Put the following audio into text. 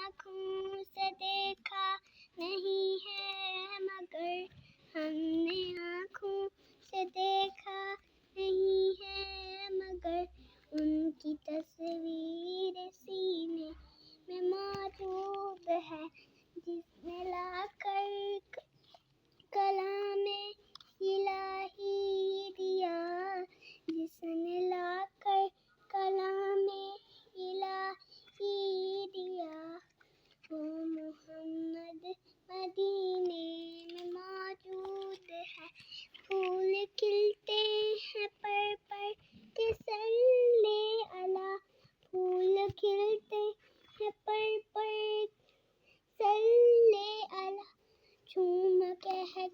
आँखों से देखा नहीं है मगर, हमने आँखों से देखा नहीं है मगर, उनकी तस्वीर सीने में मौजूद है, जिसने लाकर कलामे इलाही दिया, जिसने लाकर कलामे इलाही दिया। वो मोहम्मद मदीने में मौजूद है, फूल खिलते हैं पर के सल्ले अला, फूल खिलते हैं पर सल्ले अला, झूम कह